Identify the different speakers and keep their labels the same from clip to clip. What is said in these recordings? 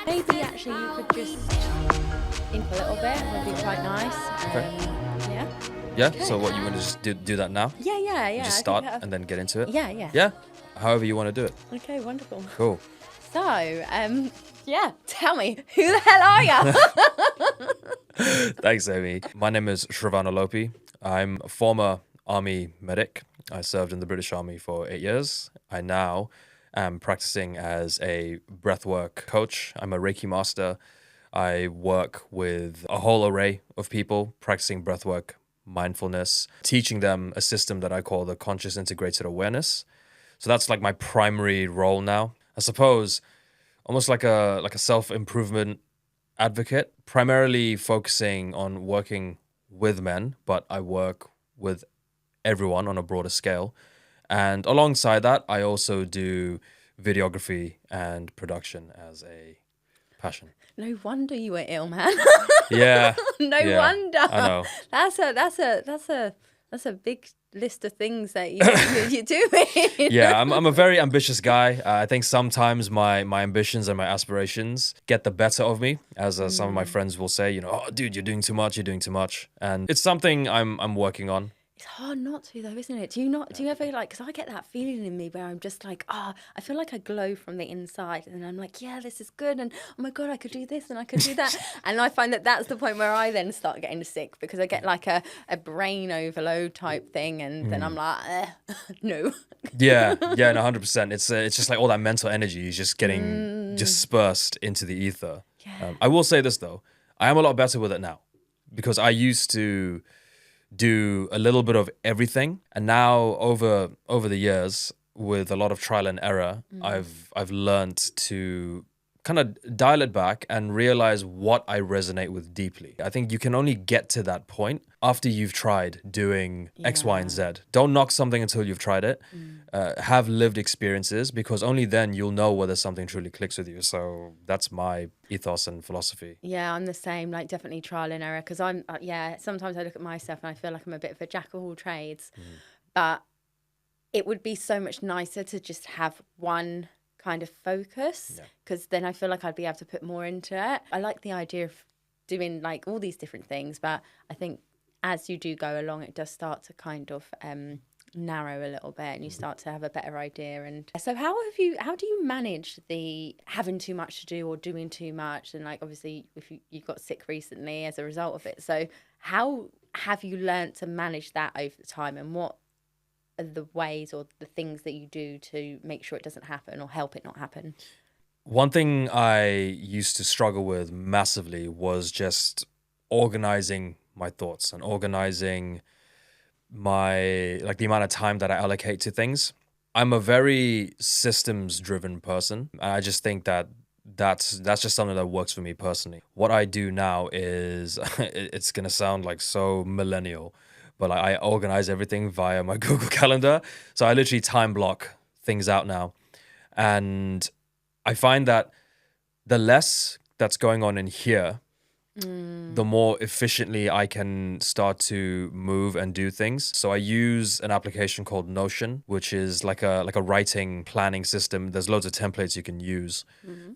Speaker 1: Maybe actually you could just think a little bit, would be quite nice. Yeah.
Speaker 2: Yeah,
Speaker 1: Okay.
Speaker 2: so what, you want to just do that now?
Speaker 1: Yeah.
Speaker 2: You just
Speaker 1: I
Speaker 2: start
Speaker 1: think
Speaker 2: and then get into it?
Speaker 1: Yeah.
Speaker 2: Yeah, however you want to do it.
Speaker 1: Okay, wonderful.
Speaker 2: Cool.
Speaker 1: So, tell me, who the hell are you?
Speaker 2: Thanks, Amy. My name is Sravan Allopi. I'm a former army medic. I served in the British Army for 8 years. I now am practicing as a breathwork coach. I'm a Reiki master. I work with a whole array of people practicing breathwork, mindfulness, teaching them a system that I call the conscious integrated awareness. So that's like my primary role now. I suppose almost like a self-improvement advocate, primarily focusing on working with men, but I work with everyone on a broader scale. And alongside that, I also do videography and production as a passion.
Speaker 1: No wonder you were ill, man.
Speaker 2: Yeah.
Speaker 1: No
Speaker 2: yeah,
Speaker 1: wonder.
Speaker 2: I know.
Speaker 1: That's a big list of things that you're doing.
Speaker 2: Yeah, I'm a very ambitious guy. I think sometimes my ambitions and my aspirations get the better of me, as some of my friends will say, oh, dude, you're doing too much, and it's something I'm working on.
Speaker 1: It's hard not to, though, isn't it? Do you ever like, because I get that feeling in me where I'm just like, I feel like I glow from the inside, and I'm like, yeah, this is good, and oh my God, I could do this and I could do that. And I find that that's the point where I then start getting sick, because I get like a brain overload type thing, and then I'm like, no.
Speaker 2: Yeah, no, 100%. It's just like all that mental energy is just getting dispersed into the ether.
Speaker 1: Yeah.
Speaker 2: I will say this though, I am a lot better with it now, because I used to do a little bit of everything, and now over the years, with a lot of trial and error, I've learned to kind of dial it back and realize what I resonate with deeply. I think you can only get to that point after you've tried doing X, Y, and Z. Don't knock something until you've tried it. Have lived experiences, because only then you'll know whether something truly clicks with you. So that's my ethos and philosophy.
Speaker 1: Yeah, I'm the same, like definitely trial and error, because I'm, sometimes I look at myself and I feel like I'm a bit of a jack of all trades, but it would be so much nicer to just have one kind of focus, because then I feel like I'd be able to put more into it. I like the idea of doing like all these different things, but I think as you do go along, it does start to kind of narrow a little bit, and you start to have a better idea. And so how do you manage the having too much to do or doing too much? And like, obviously if you got sick recently as a result of it, so how have you learned to manage that over time, and what are the ways or the things that you do to make sure it doesn't happen or help it not happen?
Speaker 2: One thing I used to struggle with massively was just organizing my thoughts and organizing my, like, the amount of time that I allocate to things. I'm a very systems driven person, and I just think that that's just something that works for me personally. What I do now is it's gonna sound like so millennial, but like, I organize everything via my Google Calendar. So I literally time block things out now, and I find that the less that's going on in here, the more efficiently I can start to move and do things. So I use an application called Notion, which is like a writing planning system. There's loads of templates you can use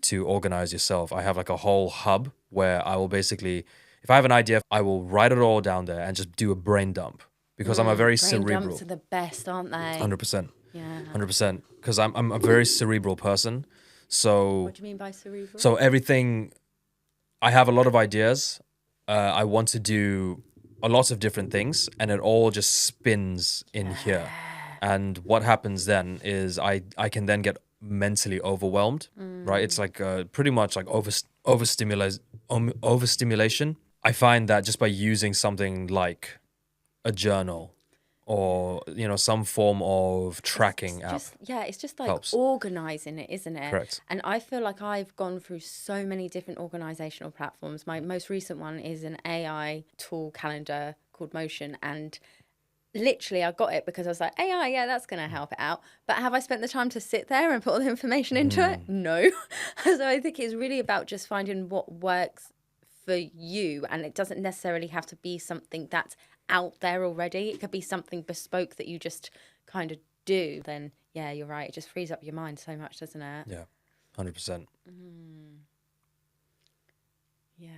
Speaker 2: to organize yourself. I have like a whole hub where I will basically, if I have an idea, I will write it all down there and just do a brain dump, because I'm a very
Speaker 1: Brain
Speaker 2: cerebral.
Speaker 1: dumps are the best, aren't they?
Speaker 2: 100%.
Speaker 1: Yeah.
Speaker 2: 100%. Because I'm a very cerebral person. So
Speaker 1: What do you mean by cerebral?
Speaker 2: so everything, I have a lot of ideas. I want to do a lot of different things, and it all just spins in here. And what happens then is I can then get mentally overwhelmed, right? It's like pretty much like overstimulation. I find that just by using something like a journal or some form of tracking app.
Speaker 1: It's just like
Speaker 2: helps.
Speaker 1: organising it, isn't it?
Speaker 2: Correct.
Speaker 1: And I feel like I've gone through so many different organisational platforms. My most recent one is an AI tool calendar called Motion, and literally I got it because I was like, AI, yeah, that's going to help it out. But have I spent the time to sit there and put all the information into it? No. So I think it's really about just finding what works for you, and it doesn't necessarily have to be something that's out there already. It could be something bespoke that you just kind of do. Then yeah, you're right, it just frees up your mind so much, doesn't it?
Speaker 2: Yeah, 100%.
Speaker 1: Yeah,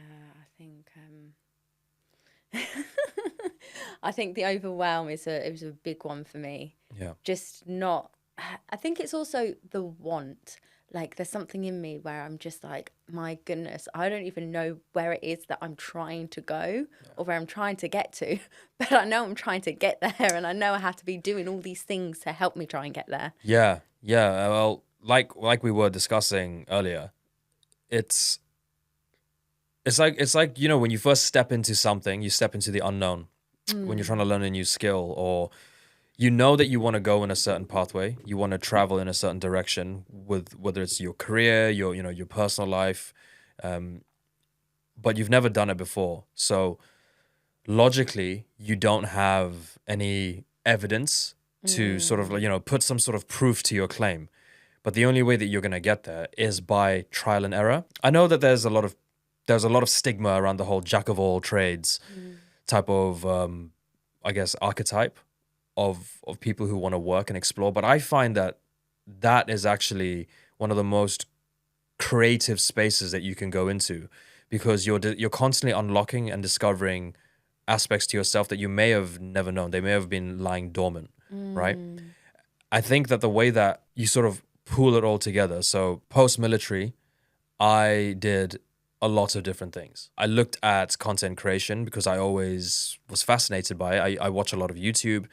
Speaker 1: I think the overwhelm it was a big one for me.
Speaker 2: Yeah.
Speaker 1: Just not, I think it's also the want. Like there's something in me where I'm just like, my goodness, I don't even know where it is that I'm trying to go or where I'm trying to get to, but I know I'm trying to get there, and I know I have to be doing all these things to help me try and get there.
Speaker 2: Yeah. Yeah. Well, like we were discussing earlier, it's like, when you first step into something, you step into the unknown. When you're trying to learn a new skill, or you know that you want to go in a certain pathway, you want to travel in a certain direction, with whether it's your career, your personal life, but you've never done it before. So logically, you don't have any evidence to sort of put some sort of proof to your claim. But the only way that you're going to get there is by trial and error. I know that there's a lot of stigma around the whole jack of all trades type of I guess archetype of people who want to work and explore. But I find that is actually one of the most creative spaces that you can go into, because you're constantly unlocking and discovering aspects to yourself that you may have never known. They may have been lying dormant, right? I think that the way that you sort of pool it all together. So post-military, I did a lot of different things. I looked at content creation because I always was fascinated by it. I watch a lot of YouTube.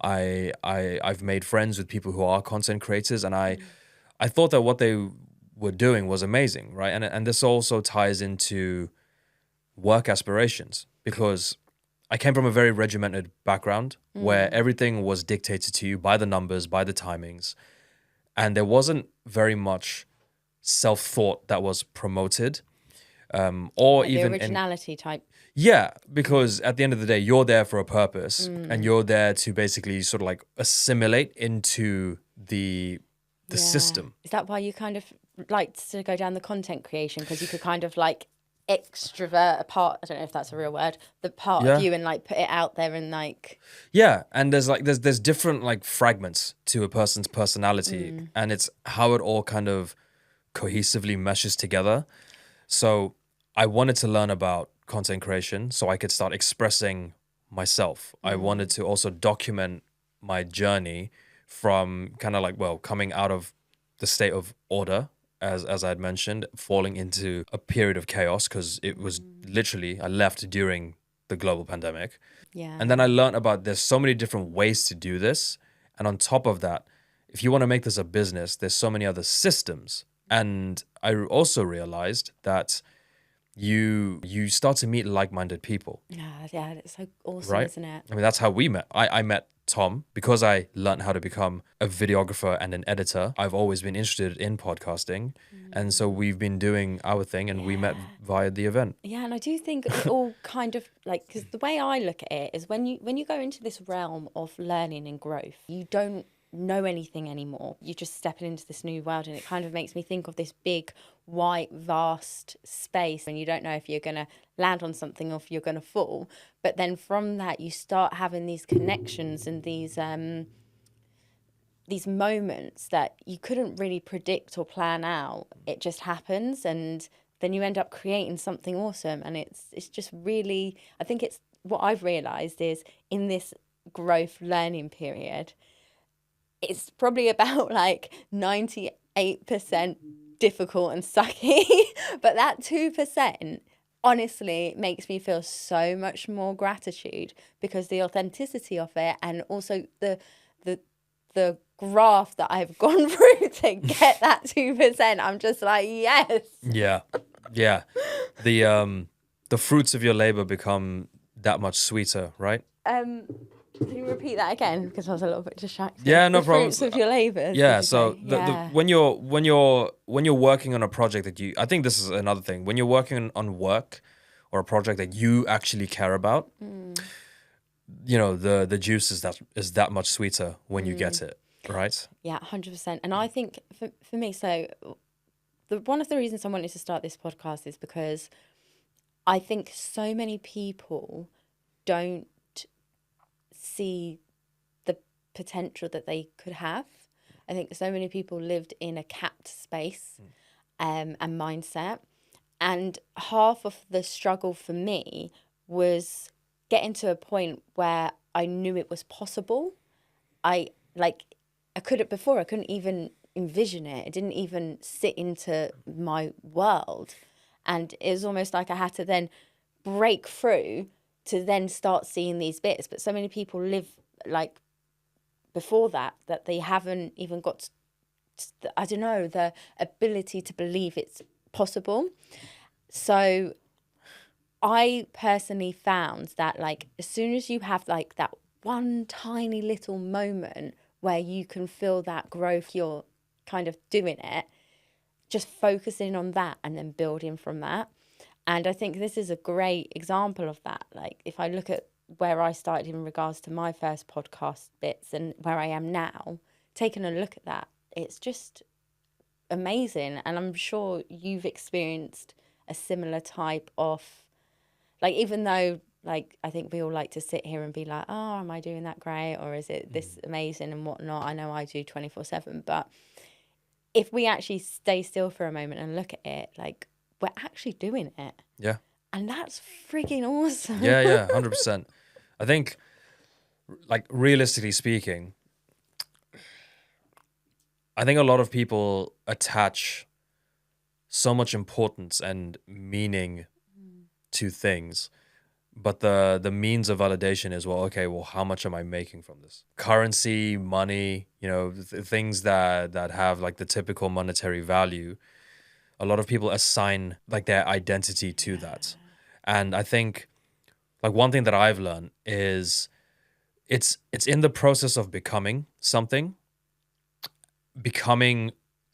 Speaker 2: I've made friends with people who are content creators, and I thought that what they were doing was amazing, right? And this also ties into work aspirations, because I came from a very regimented background where everything was dictated to you by the numbers, by the timings, and there wasn't very much self-thought that was promoted, or
Speaker 1: Like
Speaker 2: even
Speaker 1: the originality type.
Speaker 2: Yeah, because at the end of the day, you're there for a purpose, and you're there to basically sort of like assimilate into the system.
Speaker 1: Is that why you kind of liked to go down the content creation? Because you could kind of like extrovert a part, I don't know if that's a real word, the part
Speaker 2: Yeah.
Speaker 1: of you, and like put it out there, and like
Speaker 2: Yeah, and there's different like fragments to a person's personality, and it's how it all kind of cohesively meshes together. So I wanted to learn about content creation so I could start expressing myself. I wanted to also document my journey from kind of like, well, coming out of the state of order, as I'd mentioned, falling into a period of chaos, because it was literally, I left during the global pandemic.
Speaker 1: yeah.
Speaker 2: And then I learned about there's so many different ways to do this. And on top of that, if you want to make this a business, there's so many other systems. And I also realized that you start to meet like-minded people,
Speaker 1: Yeah, it's so awesome,
Speaker 2: right?
Speaker 1: isn't it?
Speaker 2: I mean, that's how we met. I met Tom because I learned how to become a videographer and an editor. I've always been interested in podcasting. And so we've been doing our thing, and we met via the event.
Speaker 1: Yeah, and I do think it all kind of like, because the way I look at it is when you go into this realm of learning and growth, you don't know anything anymore. You're just stepping into this new world, and it kind of makes me think of this big, white, vast space, and you don't know if you're going to land on something or if you're going to fall. But then from that, you start having these connections and these moments that you couldn't really predict or plan out. It just happens, and then you end up creating something awesome. And it's just really, I think it's what I've realized is in this growth learning period, it's probably about like 98% difficult and sucky, but that 2% honestly makes me feel so much more gratitude, because the authenticity of it, and also the graph that I've gone through to get that 2%, I'm just like, yes.
Speaker 2: Yeah. Yeah. The fruits of your labor become that much sweeter, right?
Speaker 1: Can you repeat that again? Because I was a little bit distracted.
Speaker 2: Yeah, no
Speaker 1: the
Speaker 2: problem.
Speaker 1: fruits of your labours.
Speaker 2: Yeah,
Speaker 1: did you
Speaker 2: so
Speaker 1: say?
Speaker 2: when you're working on a project that I think this is another thing. When you're working on work or a project that you actually care about, the juice is that much sweeter when you get it, right?
Speaker 1: Yeah, 100%. And I think for me, so one of the reasons I wanted to start this podcast is because I think so many people don't see the potential that they could have. I think so many people lived in a capped space and mindset. And half of the struggle for me was getting to a point where I knew it was possible. I couldn't even envision it. It didn't even sit into my world. And it was almost like I had to then break through to then start seeing these bits. But so many people live like before that they haven't even got, I don't know, the ability to believe it's possible. So I personally found that like as soon as you have like that one tiny little moment where you can feel that growth, you're kind of doing it, just focusing on that and then building from that. And I think this is a great example of that. Like if I look at where I started in regards to my first podcast bits and where I am now, taking a look at that, it's just amazing. And I'm sure you've experienced a similar type of, like, even though like I think we all like to sit here and be like, oh, am I doing that great, or is it this amazing and whatnot? I know I do 24/7, but if we actually stay still for a moment and look at it, like we're actually doing it.
Speaker 2: Yeah.
Speaker 1: And that's freaking awesome.
Speaker 2: Yeah, 100%. I think, like, realistically speaking, I think a lot of people attach so much importance and meaning to things, but the means of validation is, well, okay, well, how much am I making from this? Currency, money, things that have like the typical monetary value. A lot of people assign like their identity to that. And I think like one thing that I've learned is it's in the process of becoming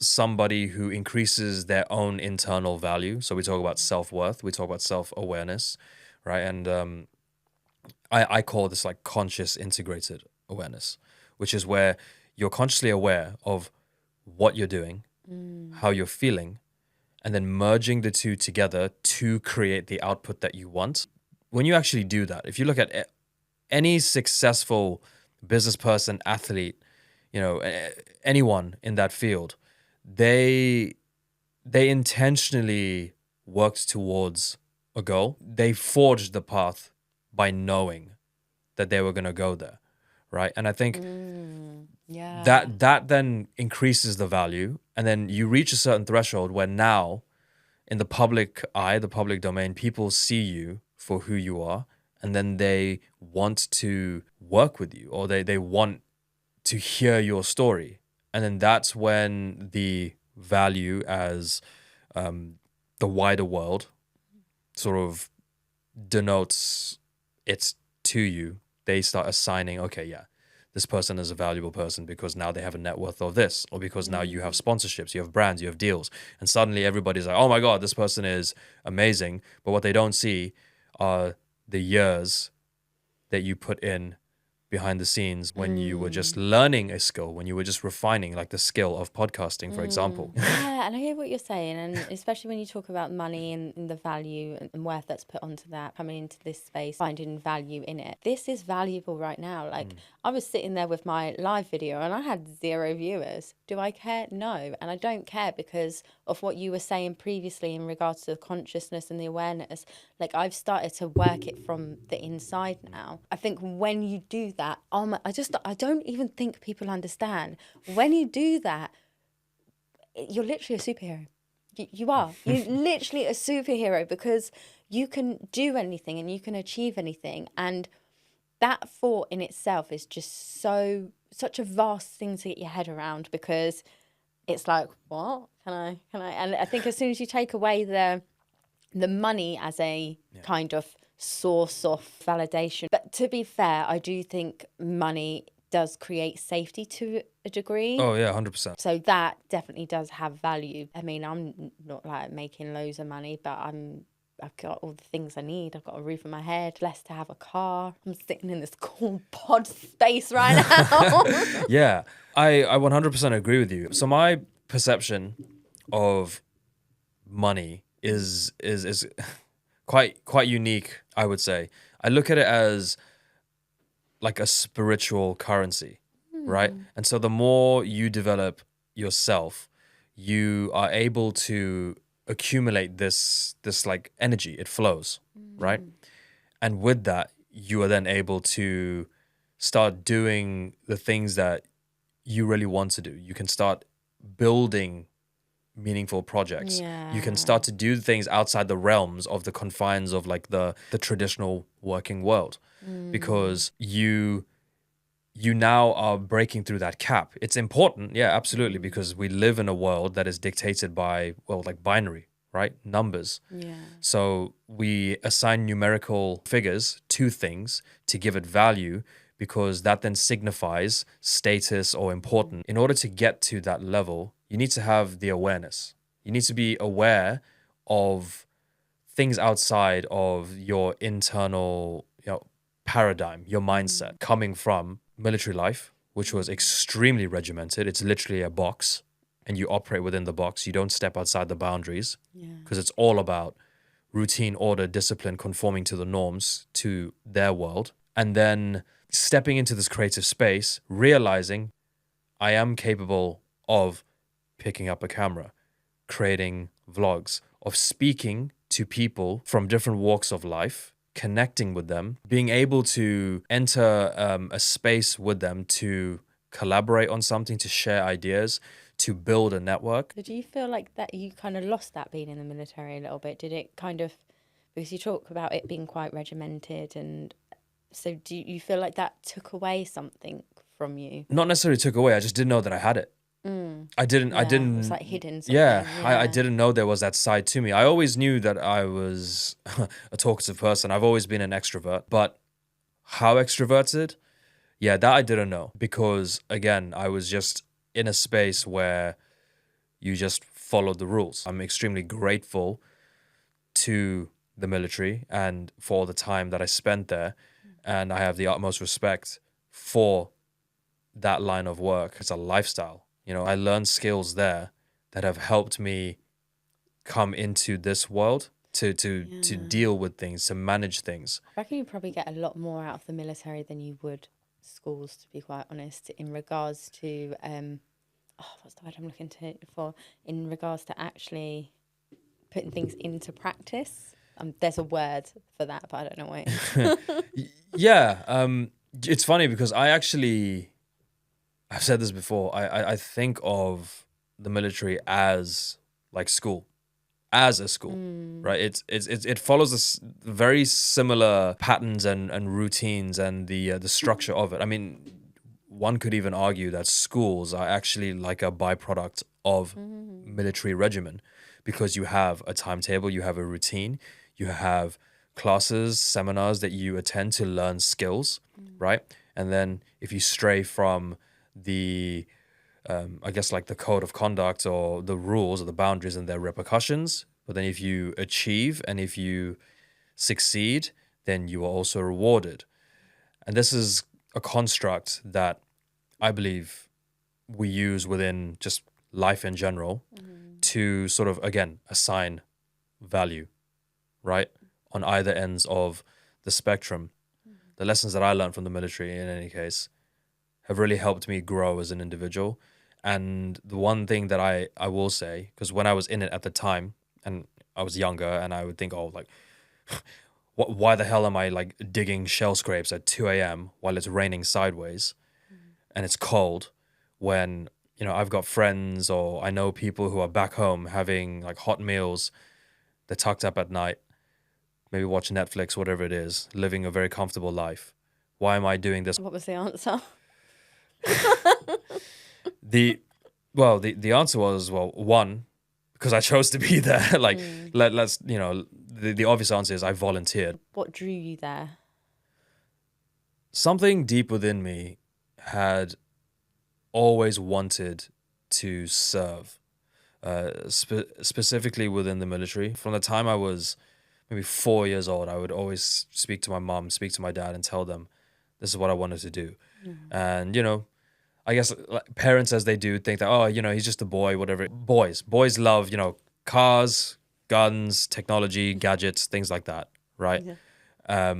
Speaker 2: somebody who increases their own internal value. So we talk about self-worth, we talk about self-awareness, right? And I call this like conscious integrated awareness, which is where you're consciously aware of what you're doing, how you're feeling, and then merging the two together to create the output that you want. When you actually do that, if you look at any successful business person, athlete, anyone in that field, they intentionally worked towards a goal. They forged the path by knowing that they were going to go there, right? And I think that then increases the value, and then you reach a certain threshold where now in the public eye, the public domain, people see you for who you are, and then they want to work with you, or they want to hear your story. And then that's when the value as the wider world sort of denotes it to you. They start assigning, okay, yeah, this person is a valuable person because now they have a net worth of this, or because now you have sponsorships, you have brands, you have deals. And suddenly everybody's like, oh my God, this person is amazing. But what they don't see are the years that you put in behind the scenes when you were just learning a skill, when you were just refining, like the skill of podcasting, for example.
Speaker 1: Yeah, and I hear what you're saying, and especially when you talk about money and the value and worth that's put onto that, coming into this space, finding value in it. This is valuable right now. Like I was sitting there with my live video and I had 0 viewers. Do I care? No. And I don't care because of what you were saying previously in regards to the consciousness and the awareness. Like I've started to work it from the inside now. I think when you do that, I don't even think people understand. When you do that, you're literally a superhero. You are. You're literally a superhero because you can do anything and you can achieve anything. And that thought in itself is just such a vast thing to get your head around, because it's like, what? Can I? And I think as soon as you take away the money as a kind of source of validation. But to be fair, I do think money does create safety to a degree.
Speaker 2: Oh yeah, 100%.
Speaker 1: So that definitely does have value. I mean, I'm not like making loads of money, but I've got all the things I need. I've got a roof on my head, blessed to have a car. I'm sitting in this cool pod space right now.
Speaker 2: Yeah, I 100% agree with you. So my perception of money is quite unique, I would say. I look at it as like a spiritual currency, right? And so the more you develop yourself, you are able to accumulate this like energy. It flows, right? And with that, you are then able to start doing the things that you really want to do. You can start building meaningful projects. You can start to do things outside the realms of the confines of like the traditional working world, because you now are breaking through that cap. It's important, yeah, absolutely, because we live in a world that is dictated by, well, like binary, right? Numbers.
Speaker 1: Yeah.
Speaker 2: So we assign numerical figures to things to give it value, because that then signifies status or important. In order to get to that level, you need to have the awareness. You need to be aware of things outside of your internal, paradigm, your mindset, coming from military life, which was extremely regimented. It's literally a box, and you operate within the box. You don't step outside the boundaries, because it's all about routine, order, discipline, conforming to the norms, to their world. And then stepping into this creative space, realizing I am capable of picking up a camera, creating vlogs, of speaking to people from different walks of life, connecting with them, being able to enter a space with them to collaborate on something, to share ideas, to build a network.
Speaker 1: So do you feel like that you kind of lost that being in the military a little bit? Did it kind of, because you talk about it being quite regimented, and so do you feel like that took away something from you?
Speaker 2: Not necessarily took away, I just didn't know that I had it. I didn't.
Speaker 1: It was like hidden something.
Speaker 2: Yeah, I didn't know there was that side to me. I always knew that I was a talkative person. I've always been an extrovert, but how extroverted? Yeah, that I didn't know, because again, I was just in a space where you just followed the rules. I'm extremely grateful to the military and for all the time that I spent there, and I have the utmost respect for that line of work. It's a lifestyle. I learned skills there that have helped me come into this world to deal with things, to manage things.
Speaker 1: I reckon you probably get a lot more out of the military than you would schools, to be quite honest, in regards to what's the word I'm looking for? In regards to actually putting things into practice. There's a word for that, but I don't know what it is.
Speaker 2: Yeah, it's funny because I've said this before. I think of the military as like school, as a school, right? It follows this very similar patterns and routines and the structure of it. I mean, one could even argue that schools are actually like a byproduct of military regimen, because you have a timetable, you have a routine, you have classes, seminars that you attend to learn skills, right? And then if you stray from the I guess like the code of conduct or the rules or the boundaries and their repercussions, but then if you achieve and if you succeed, then you are also rewarded. And this is a construct that I believe we use within just life in general to sort of, again, assign value, right? On either ends of the spectrum. The lessons that I learned from the military, in any case, have really helped me grow as an individual. And the one thing that I will say, because when I was in it at the time, and I was younger, and I would think, oh, like, why the hell am I like digging shell scrapes at 2 a.m. while it's raining sideways and it's cold, when, I've got friends or I know people who are back home having like hot meals, they're tucked up at night, maybe watch Netflix, whatever it is, living a very comfortable life. Why am I doing this?
Speaker 1: What was the answer?
Speaker 2: The answer was, well, one, because I chose to be there. Like, let's, the obvious answer is I volunteered.
Speaker 1: What drew you there?
Speaker 2: Something deep within me had always wanted to serve, specifically within the military. From the time I was maybe 4 years old, I would always speak to my mom, speak to my dad, and tell them this is what I wanted to do. And, I guess parents, as they do, think that, oh, he's just a boy, whatever. Boys love, cars, guns, technology, gadgets, things like that, right? Yeah.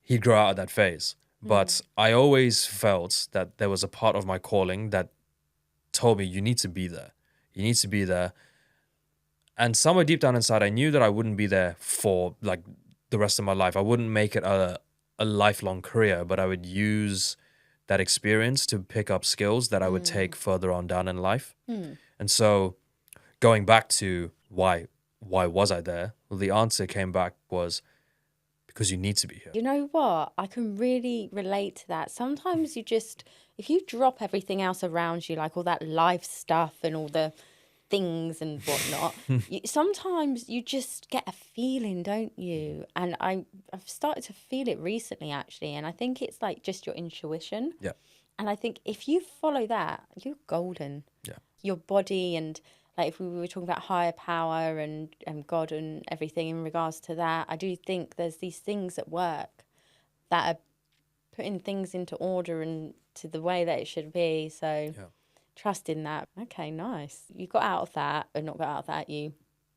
Speaker 2: He'd grow out of that phase. But I always felt that there was a part of my calling that told me, you need to be there. You need to be there. And somewhere deep down inside, I knew that I wouldn't be there for like the rest of my life. I wouldn't make it a lifelong career, but I would use that experience to pick up skills that I would take further on down in life. And so going back to why was I there? Well, the answer came back was because you need to be here.
Speaker 1: You know what? I can really relate to that. Sometimes you just, if you drop everything else around you, like all that life stuff and all the things and whatnot, sometimes you just get a feeling, don't you? And I've started to feel it recently, actually. And I think it's like just your intuition.
Speaker 2: Yeah.
Speaker 1: And I think if you follow that, you're golden.
Speaker 2: Yeah.
Speaker 1: Your body and like if we were talking about higher power and God and everything in regards to that, I do think there's these things at work that are putting things into order and to the way that it should be. So trust in that. Okay, nice. You got out of that, or not got out of that, you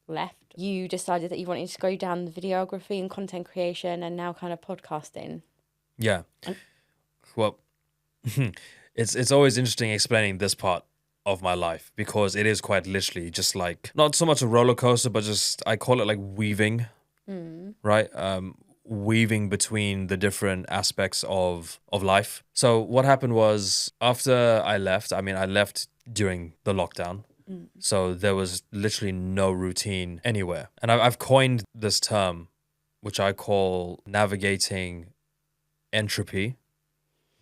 Speaker 1: left. You decided that you wanted to go down the videography and content creation and now kind of podcasting.
Speaker 2: Yeah. Well, it's always interesting explaining this part of my life because it is quite literally just like not so much a roller coaster, but just I call it like weaving, right? Weaving between the different aspects of life. So what happened was after I left, I left during the lockdown. So there was literally no routine anywhere. And I've coined this term, which I call navigating entropy,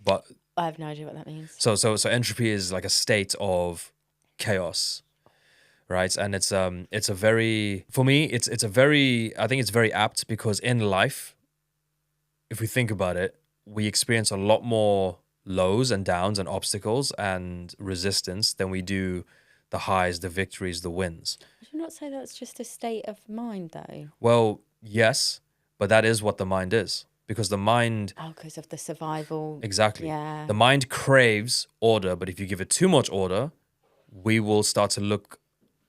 Speaker 2: but
Speaker 1: I have no idea what that means.
Speaker 2: So entropy is like a state of chaos, right? And it's a very, for me, it's a very, I think it's very apt because in life, if we think about it, we experience a lot more lows and downs and obstacles and resistance than we do the highs, the victories, the wins.
Speaker 1: Would you not say that's just a state of mind, though?
Speaker 2: Well, yes, but that is what the mind is. Because the mind...
Speaker 1: Oh, because of the survival.
Speaker 2: Exactly.
Speaker 1: Yeah.
Speaker 2: The mind craves order, but if you give it too much order, we will start to look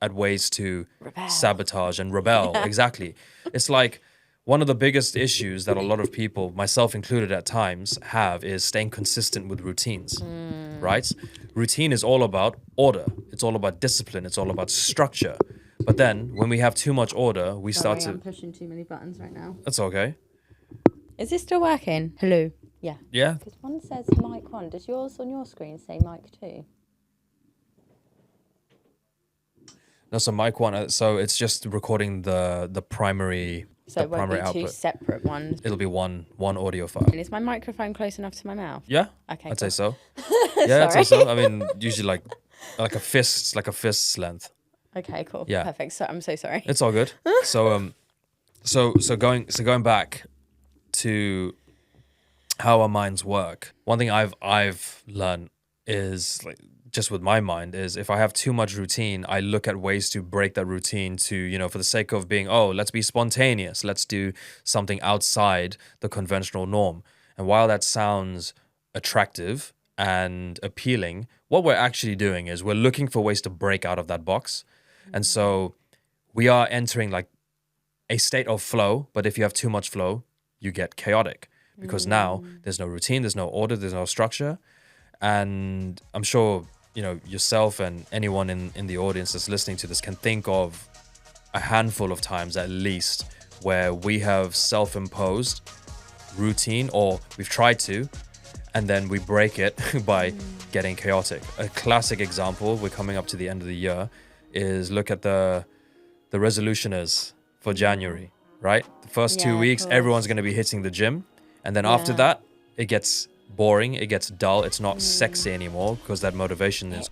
Speaker 2: at ways to sabotage and rebel. Yeah. Exactly. It's like one of the biggest issues that a lot of people, myself included at times, have is staying consistent with routines, right? Routine is all about order. It's all about discipline. It's all about structure. But then when we have too much order, we start to...
Speaker 1: I'm pushing too many buttons right now.
Speaker 2: That's okay.
Speaker 1: Is this still working? Hello? Yeah.
Speaker 2: Yeah.
Speaker 1: Because one says mic 1. Does yours on your screen say mic 2?
Speaker 2: No, so mic 1. So it's just recording the primary.
Speaker 1: So it won't be output. 2 separate ones.
Speaker 2: It'll be one audio file.
Speaker 1: And is my microphone close enough to my mouth?
Speaker 2: Yeah.
Speaker 1: Okay.
Speaker 2: I'd say so. Yeah, I'd say so. Usually like a fist's length.
Speaker 1: Okay, cool.
Speaker 2: Yeah.
Speaker 1: Perfect. So I'm so sorry.
Speaker 2: It's all good. So going back to how our minds work. One thing I've learned is like just with my mind is if I have too much routine, I look at ways to break that routine to, for the sake of being, let's be spontaneous. Let's do something outside the conventional norm. And while that sounds attractive and appealing, what we're actually doing is we're looking for ways to break out of that box. And so we are entering like a state of flow, but if you have too much flow, you get chaotic because now there's no routine, there's no order, there's no structure. And I'm sure, yourself and anyone in the audience that's listening to this can think of a handful of times at least where we have self-imposed routine or we've tried to, and then we break it by getting chaotic. A classic example, we're coming up to the end of the year, is look at the resolutioners for January, right? The first 2 weeks, everyone's going to be hitting the gym. And then after that, it gets boring, it gets dull, it's not sexy anymore because that motivation is